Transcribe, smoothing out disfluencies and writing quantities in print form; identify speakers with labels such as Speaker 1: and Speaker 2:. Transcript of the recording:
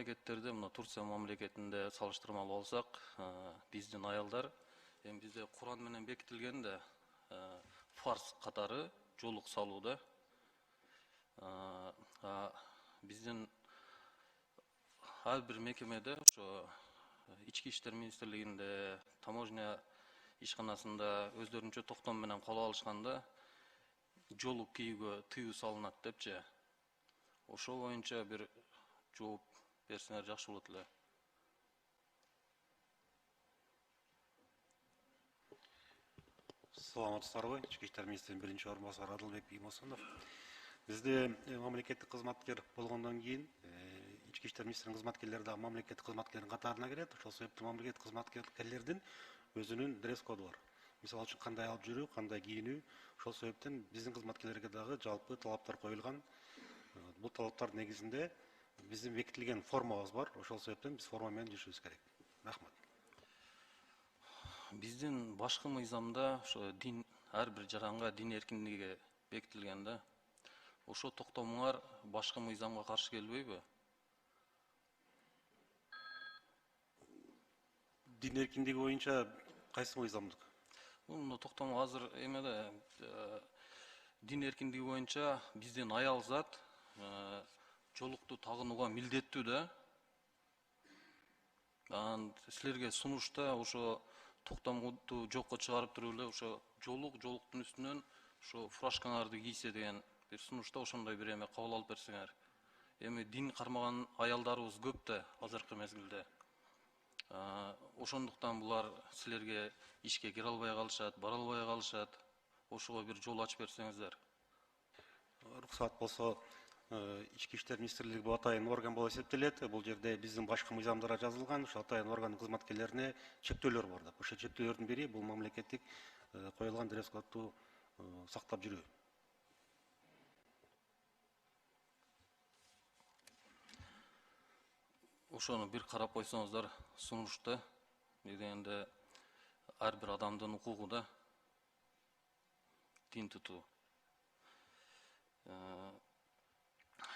Speaker 1: мамлекеттерде, мына Турция мамлекетинде салыштырмалуу алсак, биздин аялдар эми бизде Куран менен бекитилген да фарз катары жолук салууда. Биздин ар бир мекемеде, ошо Ички иштер министрлигинде, таможня ишканасында өздөрүнчө токтом менен кол алышканда жолук кийүүгө тыюу салынат депчи. Ошо боюнча бир жооп берсеңер жакшы болот эле.
Speaker 2: Саламатсыздарбы, Ички иштер министринин биринчи орун басары Адылбек Имосунов. Бизде мамлекеттик кызматкер болгондон кийин Ички иштер министринин кызматкерлери дагы мамлекеттик кызматкердин катарына кирет. Ошол себептен мамлекеттик кызматкерлердин өзүнүн дресс-коду бар. Мисалы үчүн кандай алып жүрүү, кандай кийинүү. Ошол себептен биздин кызматкерлерге дагы жалпы талаптар коюлган. Бул талаптар негизинде биздин бекитилген формабыз бар. Ошол себептен биз форма менен жүрүшүбүз керек. Рахмат.
Speaker 1: Биздин башкы мыйзамда ошо дин, ар бир жаранга дин эркиндиги бекитилген да. Ошо токтомуңар башкы мыйзамга каршы келбейби?
Speaker 2: Дин эркиндиги боюнча кайсы мыйзамдык?
Speaker 1: Мына токтом азыр эмеде дин эркиндиги боюнча биздин аял зат жолукту тагынууга милдеттүү да. Силерге сунушта ошо токтомду жокко чыгарып туруп эле ошо жолуктун үстүнөн ошо фуражкаңарды кийсе деген бир сунушта ошондой бир эме кабыл алып берсеңер. Эми дин кармаган аялдарыбыз көп да азыркы мезгилде. Ошондуктан булар силерге ишке кире албай калышат, бара албай калышат. Ошого бир жол ачып берсеңиздер.
Speaker 2: Руксат болсо, Ички иштер министрлиги бул атайын орган болуп эсептелет. Бул жерде биздин башкы мыйзамдарда жазылган, ошо атайын органдын кызматкерлерине чектөөлөр бар деп. Ошо чектөөлөрдүн бири бул мамлекеттик коюлган дресс-кодду сактап жүрүү.
Speaker 1: Ошону бир карап койсоңуздар, сунушта дегенде ар бир адамдын укугу да дин тутуу.